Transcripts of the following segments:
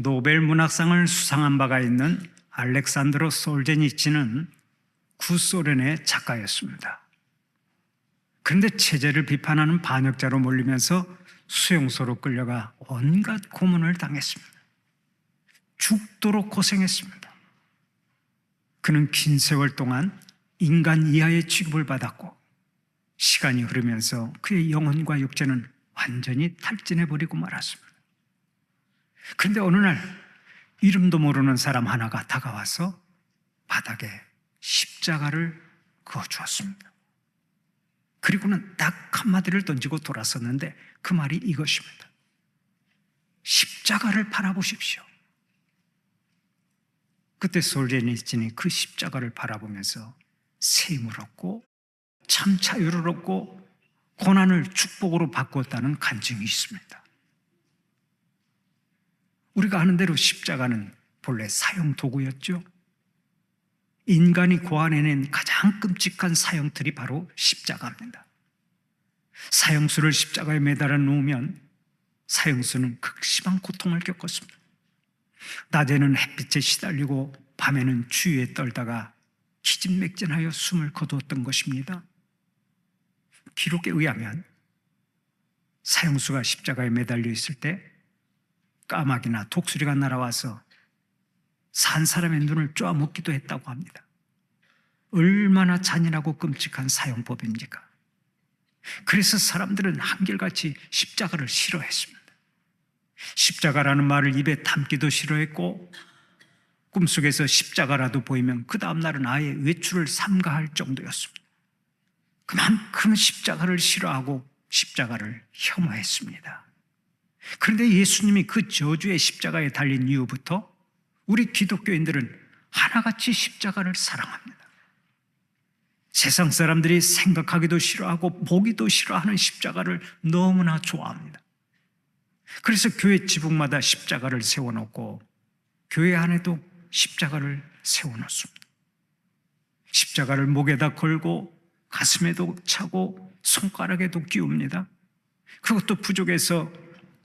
노벨 문학상을 수상한 바가 있는 알렉산드로 솔제니치는 구소련의 작가였습니다. 그런데 체제를 비판하는 반역자로 몰리면서 수용소로 끌려가 온갖 고문을 당했습니다. 죽도록 고생했습니다. 그는 긴 세월 동안 인간 이하의 취급을 받았고, 시간이 흐르면서 그의 영혼과 육체는 완전히 탈진해버리고 말았습니다. 그런데 어느 날 이름도 모르는 사람 하나가 다가와서 바닥에 십자가를 그어주었습니다. 그리고는 딱 한마디를 던지고 돌아섰는데 그 말이 이것입니다. 십자가를 바라보십시오. 그때 솔제니친이 그 십자가를 바라보면서 셈을 얻고 참 자유를 얻고 고난을 축복으로 바꾸었다는 간증이 있습니다. 우리가 아는 대로 십자가는 본래 사형 도구였죠. 인간이 고안해낸 가장 끔찍한 사형틀이 바로 십자가입니다. 사형수를 십자가에 매달아 놓으면 사형수는 극심한 고통을 겪었습니다. 낮에는 햇빛에 시달리고 밤에는 추위에 떨다가 기진맥진하여 숨을 거두었던 것입니다. 기록에 의하면 사형수가 십자가에 매달려 있을 때 까마귀나 독수리가 날아와서 산 사람의 눈을 쪼아먹기도 했다고 합니다. 얼마나 잔인하고 끔찍한 사형법입니까? 그래서 사람들은 한결같이 십자가를 싫어했습니다. 십자가라는 말을 입에 담기도 싫어했고, 꿈속에서 십자가라도 보이면 그 다음 날은 아예 외출을 삼가할 정도였습니다. 그만큼 십자가를 싫어하고 십자가를 혐오했습니다. 그런데 예수님이 그 저주의 십자가에 달린 이후부터 우리 기독교인들은 하나같이 십자가를 사랑합니다. 세상 사람들이 생각하기도 싫어하고 보기도 싫어하는 십자가를 너무나 좋아합니다. 그래서 교회 지붕마다 십자가를 세워놓고 교회 안에도 십자가를 세워놓습니다. 십자가를 목에다 걸고 가슴에도 차고 손가락에도 끼웁니다. 그것도 부족해서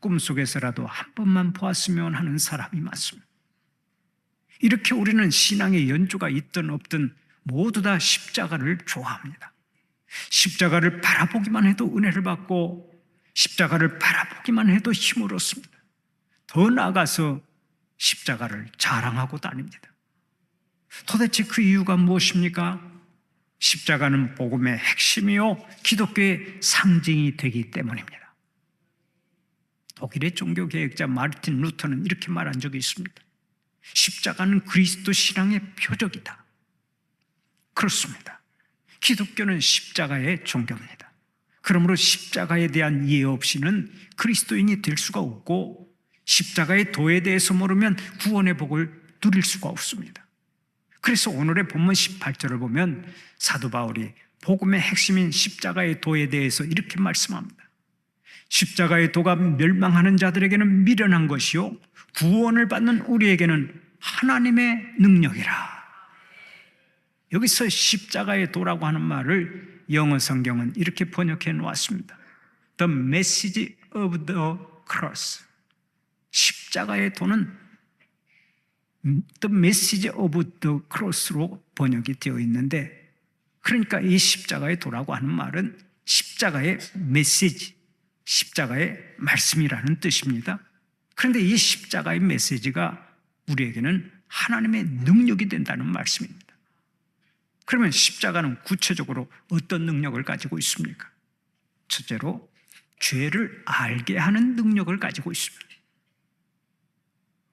꿈속에서라도 한 번만 보았으면 하는 사람이 많습니다. 이렇게 우리는 신앙의 연주가 있든 없든 모두 다 십자가를 좋아합니다. 십자가를 바라보기만 해도 은혜를 받고 십자가를 바라보기만 해도 힘을 얻습니다. 더 나아가서 십자가를 자랑하고 다닙니다. 도대체 그 이유가 무엇입니까? 십자가는 복음의 핵심이요 기독교의 상징이 되기 때문입니다. 독일의 종교개혁자 마르틴 루터는 이렇게 말한 적이 있습니다. 십자가는 그리스도 신앙의 표적이다. 그렇습니다. 기독교는 십자가의 종교입니다. 그러므로 십자가에 대한 이해 없이는 그리스도인이 될 수가 없고, 십자가의 도에 대해서 모르면 구원의 복을 누릴 수가 없습니다. 그래서 오늘의 본문 18절을 보면 사도 바울이 복음의 핵심인 십자가의 도에 대해서 이렇게 말씀합니다. 십자가의 도가 멸망하는 자들에게는 미련한 것이요 구원을 받는 우리에게는 하나님의 능력이라. 여기서 십자가의 도라고 하는 말을 영어 성경은 이렇게 번역해 놓았습니다. The message of the cross. 십자가의 도는 The message of the cross로 번역이 되어 있는데, 그러니까 이 십자가의 도라고 하는 말은 십자가의 메시지, 십자가의 말씀이라는 뜻입니다. 그런데 이 십자가의 메시지가 우리에게는 하나님의 능력이 된다는 말씀입니다. 그러면 십자가는 구체적으로 어떤 능력을 가지고 있습니까? 첫째로 죄를 알게 하는 능력을 가지고 있습니다.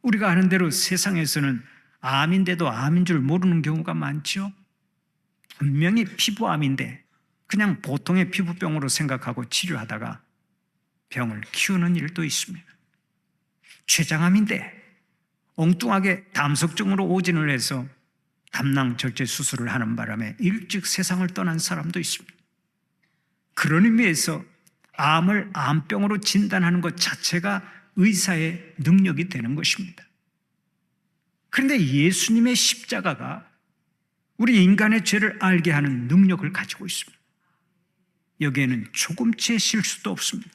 우리가 아는 대로 세상에서는 암인데도 암인 줄 모르는 경우가 많죠. 분명히 피부암인데 그냥 보통의 피부병으로 생각하고 치료하다가 병을 키우는 일도 있습니다. 췌장암인데 엉뚱하게 담석증으로 오진을 해서 담낭절제 수술을 하는 바람에 일찍 세상을 떠난 사람도 있습니다. 그런 의미에서 암을 암병으로 진단하는 것 자체가 의사의 능력이 되는 것입니다. 그런데 예수님의 십자가가 우리 인간의 죄를 알게 하는 능력을 가지고 있습니다. 여기에는 조금치의 실수도 없습니다.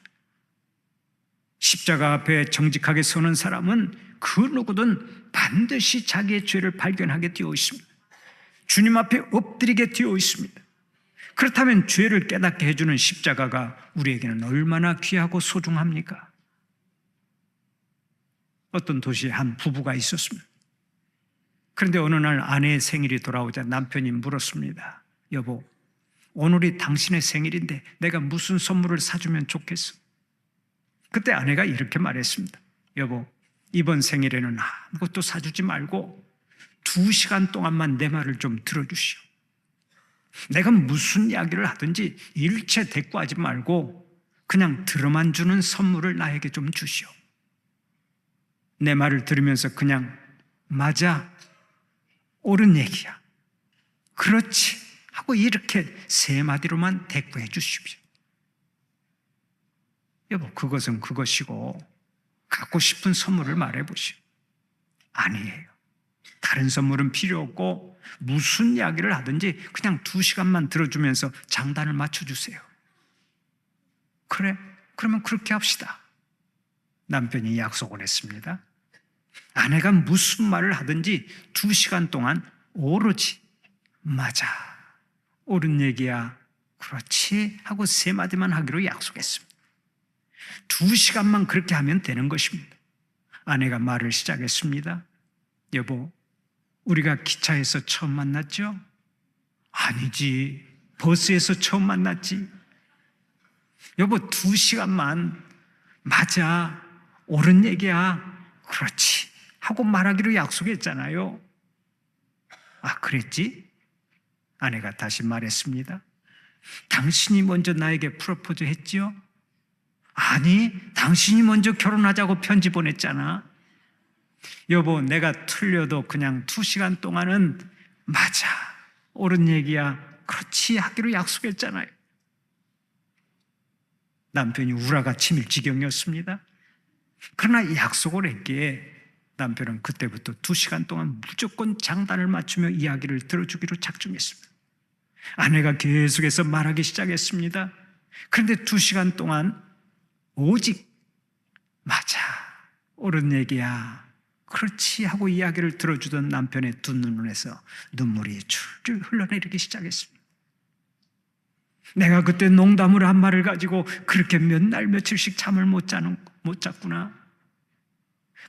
십자가 앞에 정직하게 서는 사람은 그 누구든 반드시 자기의 죄를 발견하게 되어 있습니다. 주님 앞에 엎드리게 되어 있습니다. 그렇다면 죄를 깨닫게 해주는 십자가가 우리에게는 얼마나 귀하고 소중합니까? 어떤 도시에 한 부부가 있었습니다. 그런데 어느 날 아내의 생일이 돌아오자 남편이 물었습니다. 여보, 오늘이 당신의 생일인데 내가 무슨 선물을 사주면 좋겠어? 그때 아내가 이렇게 말했습니다. 여보, 이번 생일에는 아무것도 사주지 말고 2시간 동안만 내 말을 좀 들어주시오. 내가 무슨 이야기를 하든지 일체 대꾸하지 말고 그냥 들어만 주는 선물을 나에게 좀 주시오. 내 말을 들으면서 그냥 맞아, 옳은 얘기야, 그렇지 하고 이렇게 3마디로만 대꾸해 주십시오. 여보, 그것은 그것이고 갖고 싶은 선물을 말해보시오. 아니에요. 다른 선물은 필요 없고 무슨 이야기를 하든지 그냥 2시간만 들어주면서 장단을 맞춰주세요. 그래, 그러면 그렇게 합시다. 남편이 약속을 했습니다. 아내가 무슨 말을 하든지 2시간 동안 오로지 맞아, 옳은 얘기야, 그렇지 하고 3마디만 하기로 약속했습니다. 2시간만 그렇게 하면 되는 것입니다. 아내가 말을 시작했습니다. 여보, 우리가 기차에서 처음 만났죠? 아니지, 버스에서 처음 만났지. 여보, 2시간만 맞아, 옳은 얘기야, 그렇지 하고 말하기로 약속했잖아요. 아, 그랬지? 아내가 다시 말했습니다. 당신이 먼저 나에게 프로포즈 했지요? 아니, 당신이 먼저 결혼하자고 편지 보냈잖아. 여보, 내가 틀려도 그냥 2시간 동안은 맞아, 옳은 얘기야, 그렇지 하기로 약속했잖아요. 남편이 우라가 치밀 지경이었습니다. 그러나 약속을 했기에 남편은 그때부터 2시간 동안 무조건 장단을 맞추며 이야기를 들어주기로 작정했습니다. 아내가 계속해서 말하기 시작했습니다. 그런데 2시간 동안 오직 맞아, 옳은 얘기야, 그렇지 하고 이야기를 들어주던 남편의 두 눈에서 눈물이 줄줄 흘러내리기 시작했습니다. 내가 그때 농담으로 한 말을 가지고 그렇게 몇 날 며칠씩 잠을 못 잤구나.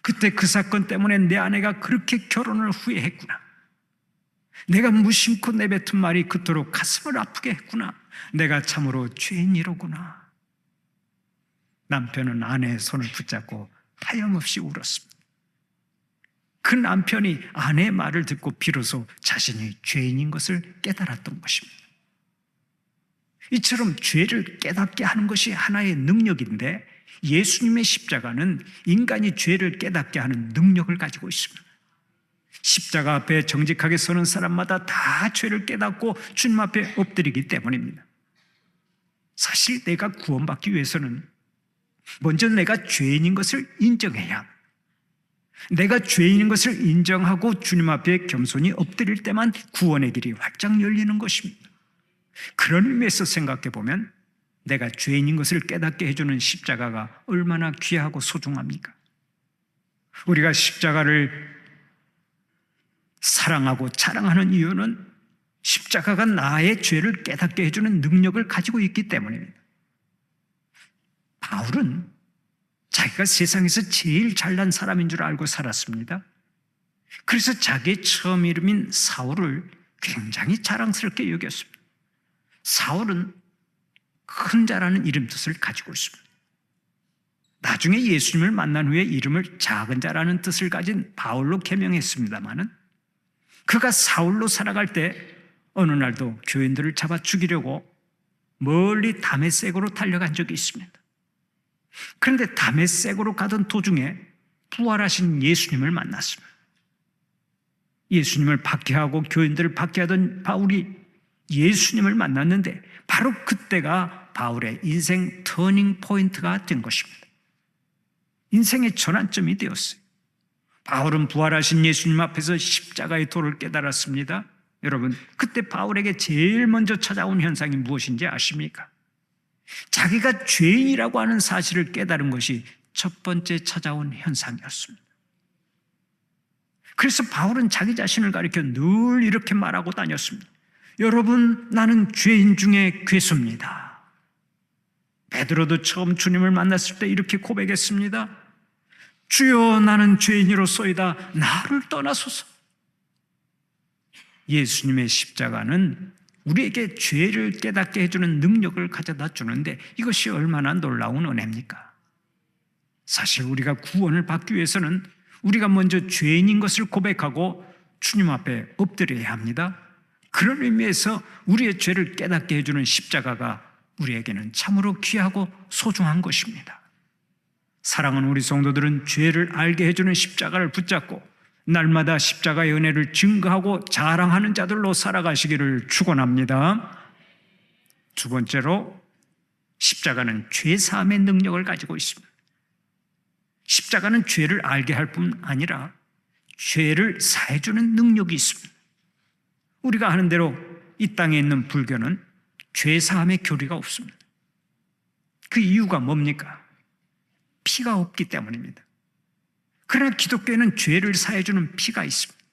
그때 그 사건 때문에 내 아내가 그렇게 결혼을 후회했구나. 내가 무심코 내뱉은 말이 그토록 가슴을 아프게 했구나. 내가 참으로 죄인이로구나. 남편은 아내의 손을 붙잡고 하염없이 울었습니다. 그 남편이 아내의 말을 듣고 비로소 자신이 죄인인 것을 깨달았던 것입니다. 이처럼 죄를 깨닫게 하는 것이 하나의 능력인데 예수님의 십자가는 인간이 죄를 깨닫게 하는 능력을 가지고 있습니다. 십자가 앞에 정직하게 서는 사람마다 다 죄를 깨닫고 주님 앞에 엎드리기 때문입니다. 사실 내가 구원받기 위해서는 먼저 내가 죄인인 것을 인정해야, 내가 죄인인 것을 인정하고 주님 앞에 겸손히 엎드릴 때만 구원의 길이 활짝 열리는 것입니다. 그런 의미에서 생각해 보면 내가 죄인인 것을 깨닫게 해주는 십자가가 얼마나 귀하고 소중합니까? 우리가 십자가를 사랑하고 자랑하는 이유는 십자가가 나의 죄를 깨닫게 해주는 능력을 가지고 있기 때문입니다. 바울은 자기가 세상에서 제일 잘난 사람인 줄 알고 살았습니다. 그래서 자기의 처음 이름인 사울을 굉장히 자랑스럽게 여겼습니다. 사울은 큰 자라는 이름 뜻을 가지고 있습니다. 나중에 예수님을 만난 후에 이름을 작은 자라는 뜻을 가진 바울로 개명했습니다마는 그가 사울로 살아갈 때 어느 날도 교인들을 잡아 죽이려고 멀리 다메섹으로 달려간 적이 있습니다. 그런데 다메섹으로 가던 도중에 부활하신 예수님을 만났습니다. 예수님을 박해하고 교인들을 박해하던 바울이 예수님을 만났는데 바로 그때가 바울의 인생 터닝 포인트가 된 것입니다. 인생의 전환점이 되었어요. 바울은 부활하신 예수님 앞에서 십자가의 도를 깨달았습니다. 여러분, 그때 바울에게 제일 먼저 찾아온 현상이 무엇인지 아십니까? 자기가 죄인이라고 하는 사실을 깨달은 것이 첫 번째 찾아온 현상이었습니다. 그래서 바울은 자기 자신을 가리켜 늘 이렇게 말하고 다녔습니다. 여러분, 나는 죄인 중에 괴수입니다. 베드로도 처음 주님을 만났을 때 이렇게 고백했습니다. 주여, 나는 죄인이로소이다. 나를 떠나소서. 예수님의 십자가는 우리에게 죄를 깨닫게 해주는 능력을 가져다 주는데 이것이 얼마나 놀라운 은혜입니까? 사실 우리가 구원을 받기 위해서는 우리가 먼저 죄인인 것을 고백하고 주님 앞에 엎드려야 합니다. 그런 의미에서 우리의 죄를 깨닫게 해주는 십자가가 우리에게는 참으로 귀하고 소중한 것입니다. 사랑하는 우리 성도들은 죄를 알게 해주는 십자가를 붙잡고 날마다 십자가의 은혜를 증거하고 자랑하는 자들로 살아가시기를 축원합니다. 두 번째로, 십자가는 죄사함의 능력을 가지고 있습니다. 십자가는 죄를 알게 할 뿐 아니라 죄를 사해주는 능력이 있습니다. 우리가 아는 대로 이 땅에 있는 불교는 죄사함의 교리가 없습니다. 그 이유가 뭡니까? 피가 없기 때문입니다. 그러나 기독교에는 죄를 사해주는 피가 있습니다.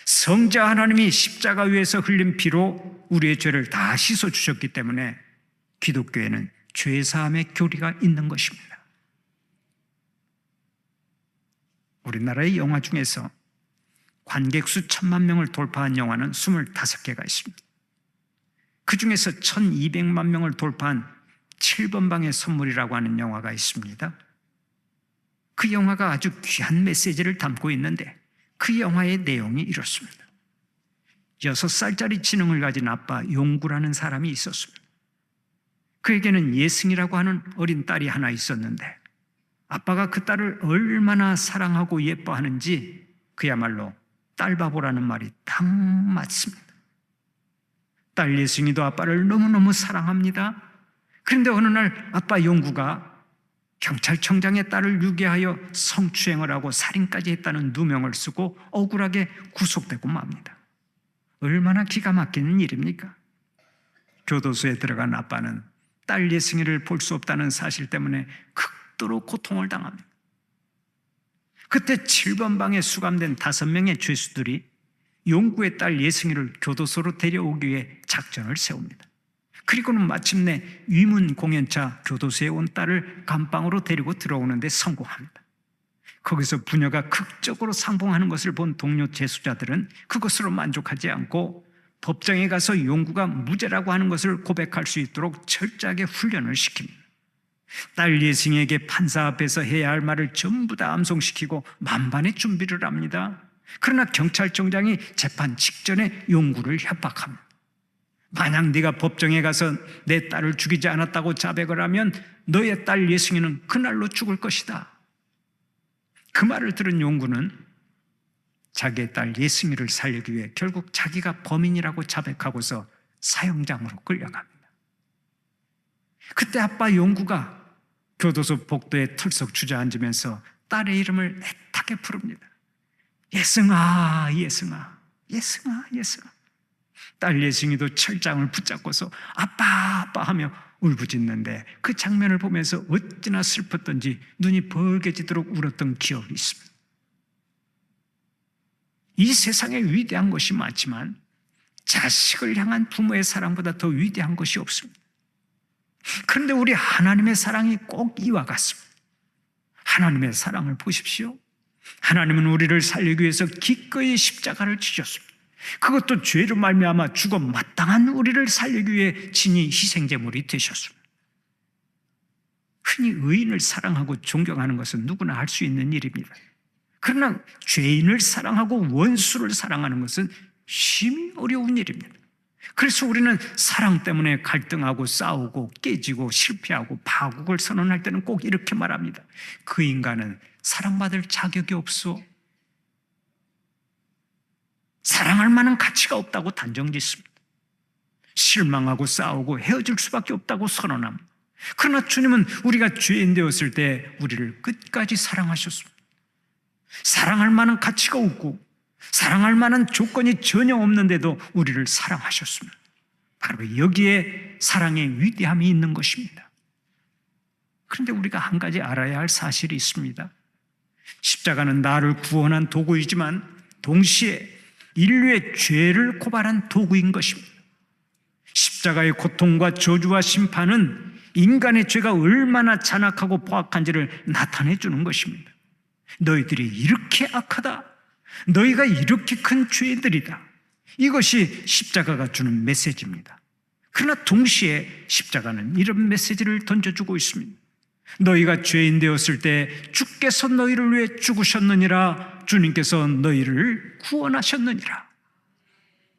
성자 하나님이 십자가 위에서 흘린 피로 우리의 죄를 다 씻어주셨기 때문에 기독교에는 죄사함의 교리가 있는 것입니다. 우리나라의 영화 중에서 관객 수 1,000만 명을 돌파한 영화는 25개가 있습니다. 그 중에서 1,200만 명을 돌파한 7번 방의 선물이라고 하는 영화가 있습니다. 그 영화가 아주 귀한 메시지를 담고 있는데 그 영화의 내용이 이렇습니다. 6살짜리 지능을 가진 아빠 용구라는 사람이 있었습니다. 그에게는 예승이라고 하는 어린 딸이 하나 있었는데 아빠가 그 딸을 얼마나 사랑하고 예뻐하는지 그야말로 딸바보라는 말이 딱 맞습니다. 딸 예승이도 아빠를 너무너무 사랑합니다. 그런데 어느 날 아빠 용구가 경찰청장의 딸을 유괴하여 성추행을 하고 살인까지 했다는 누명을 쓰고 억울하게 구속되고 맙니다. 얼마나 기가 막히는 일입니까? 교도소에 들어간 아빠는 딸 예승이를 볼 수 없다는 사실 때문에 극도로 고통을 당합니다. 그때 7번 방에 수감된 5명의 죄수들이 용구의 딸 예승이를 교도소로 데려오기 위해 작전을 세웁니다. 그리고는 마침내 위문 공연차 교도소에 온 딸을 감방으로 데리고 들어오는데 성공합니다. 거기서 부녀가 극적으로 상봉하는 것을 본 동료 재수자들은 그것으로 만족하지 않고 법정에 가서 용구가 무죄라고 하는 것을 고백할 수 있도록 철저하게 훈련을 시킵니다. 딸 예승에게 판사 앞에서 해야 할 말을 전부 다 암송시키고 만반의 준비를 합니다. 그러나 경찰청장이 재판 직전에 용구를 협박합니다. 만약 네가 법정에 가서 내 딸을 죽이지 않았다고 자백을 하면 너의 딸 예승이는 그날로 죽을 것이다. 그 말을 들은 용구는 자기의 딸 예승이를 살리기 위해 결국 자기가 범인이라고 자백하고서 사형장으로 끌려갑니다. 그때 아빠 용구가 교도소 복도에 털썩 주저앉으면서 딸의 이름을 애타게 부릅니다. 예승아, 예승아, 예승아, 예승아. 딸 예승이도 철장을 붙잡고서 아빠, 아빠 하며 울부짖는데 그 장면을 보면서 어찌나 슬펐던지 눈이 벌게지도록 울었던 기억이 있습니다. 이 세상에 위대한 것이 많지만 자식을 향한 부모의 사랑보다 더 위대한 것이 없습니다. 그런데 우리 하나님의 사랑이 꼭 이와 같습니다. 하나님의 사랑을 보십시오. 하나님은 우리를 살리기 위해서 기꺼이 십자가를 지셨습니다. 그것도 죄로 말미암아 죽어 마땅한 우리를 살리기 위해 친히 희생제물이 되셨습니다. 흔히 의인을 사랑하고 존경하는 것은 누구나 할 수 있는 일입니다. 그러나 죄인을 사랑하고 원수를 사랑하는 것은 심히 어려운 일입니다. 그래서 우리는 사랑 때문에 갈등하고 싸우고 깨지고 실패하고 파국을 선언할 때는 꼭 이렇게 말합니다. 그 인간은 사랑받을 자격이 없어. 사랑할 만한 가치가 없다고 단정짓습니다. 실망하고 싸우고 헤어질 수밖에 없다고 선언합니다. 그러나 주님은 우리가 죄인 되었을 때 우리를 끝까지 사랑하셨습니다. 사랑할 만한 가치가 없고 사랑할 만한 조건이 전혀 없는데도 우리를 사랑하셨습니다. 바로 여기에 사랑의 위대함이 있는 것입니다. 그런데 우리가 한 가지 알아야 할 사실이 있습니다. 십자가는 나를 구원한 도구이지만 동시에 인류의 죄를 고발한 도구인 것입니다. 십자가의 고통과 저주와 심판은 인간의 죄가 얼마나 잔악하고 포악한지를 나타내 주는 것입니다. 너희들이 이렇게 악하다. 너희가 이렇게 큰 죄들이다. 이것이 십자가가 주는 메시지입니다. 그러나 동시에 십자가는 이런 메시지를 던져주고 있습니다. 너희가 죄인 되었을 때 주께서 너희를 위해 죽으셨느니라. 주님께서 너희를 구원하셨느니라.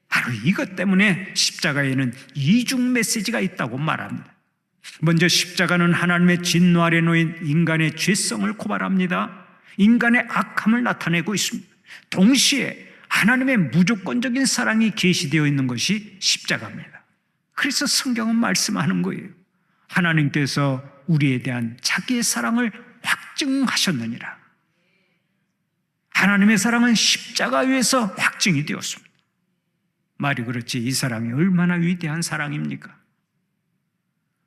바로 이것 때문에 십자가에는 이중 메시지가 있다고 말합니다. 먼저 십자가는 하나님의 진노 아래 놓인 인간의 죄성을 고발합니다. 인간의 악함을 나타내고 있습니다. 동시에 하나님의 무조건적인 사랑이 계시되어 있는 것이 십자가입니다. 그래서 성경은 말씀하는 거예요. 하나님께서 우리에 대한 자기의 사랑을 확증하셨느니라. 하나님의 사랑은 십자가 위에서 확증이 되었습니다. 말이 그렇지 이 사랑이 얼마나 위대한 사랑입니까?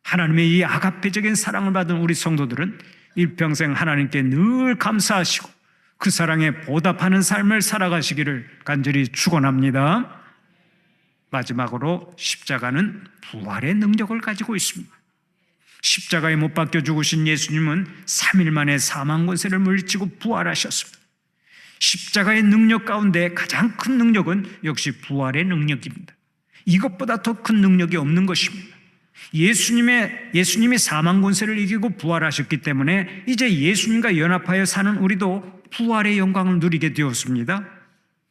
하나님의 이 아가페적인 사랑을 받은 우리 성도들은 일평생 하나님께 늘 감사하시고 그 사랑에 보답하는 삶을 살아가시기를 간절히 축원합니다. 마지막으로 십자가는 부활의 능력을 가지고 있습니다. 십자가에 못 박혀 죽으신 예수님은 3일 만에 사망 권세를 물리치고 부활하셨습니다. 십자가의 능력 가운데 가장 큰 능력은 역시 부활의 능력입니다. 이것보다 더 큰 능력이 없는 것입니다. 예수님이 사망 권세를 이기고 부활하셨기 때문에 이제 예수님과 연합하여 사는 우리도 부활의 영광을 누리게 되었습니다.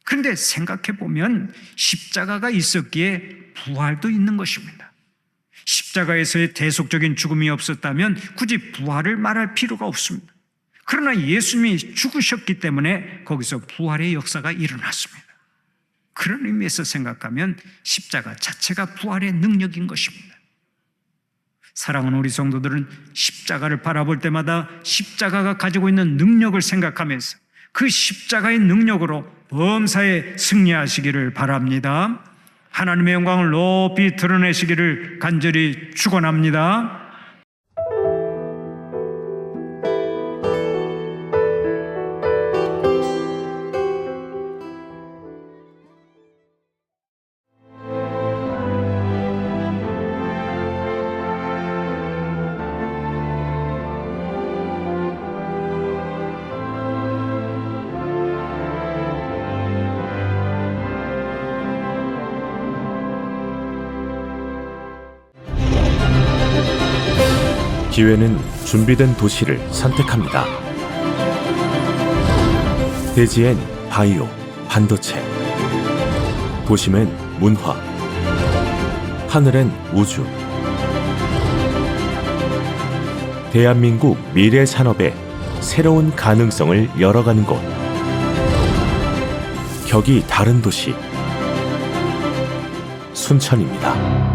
그런데 생각해 보면 십자가가 있었기에 부활도 있는 것입니다. 십자가에서의 대속적인 죽음이 없었다면 굳이 부활을 말할 필요가 없습니다. 그러나 예수님이 죽으셨기 때문에 거기서 부활의 역사가 일어났습니다. 그런 의미에서 생각하면 십자가 자체가 부활의 능력인 것입니다. 사랑하는 우리 성도들은 십자가를 바라볼 때마다 십자가가 가지고 있는 능력을 생각하면서 그 십자가의 능력으로 범사에 승리하시기를 바랍니다. 하나님의 영광을 높이 드러내시기를 간절히 축원합니다. 기회는 준비된 도시를 선택합니다. 대지엔 바이오, 반도체, 도심엔 문화, 하늘엔 우주. 대한민국 미래 산업의 새로운 가능성을 열어가는 곳. 격이 다른 도시, 순천입니다.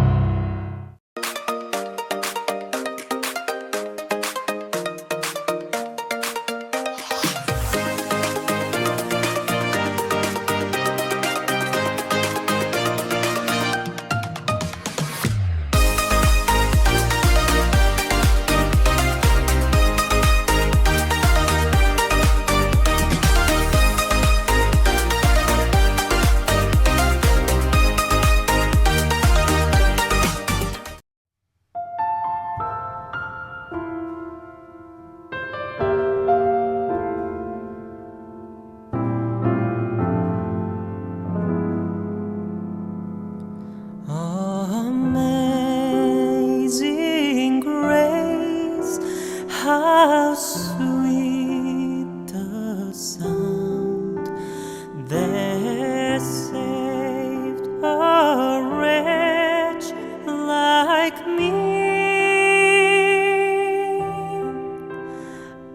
Amazing grace, how sweet the sound that saved a wretch like me.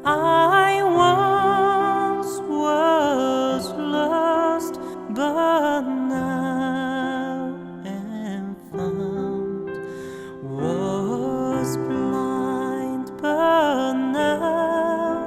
I once was lost, but now am found. Was blind, but now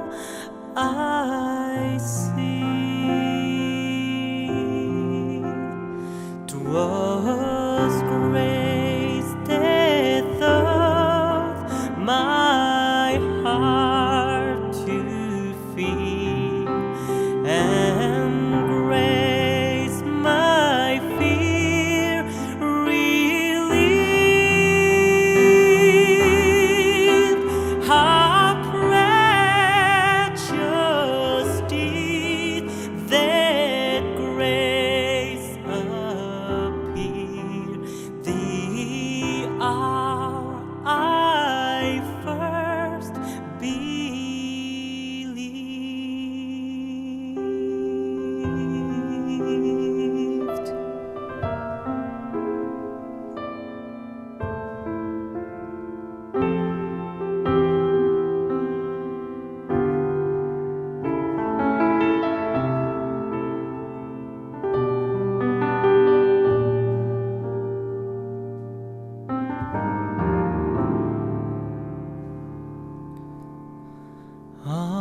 all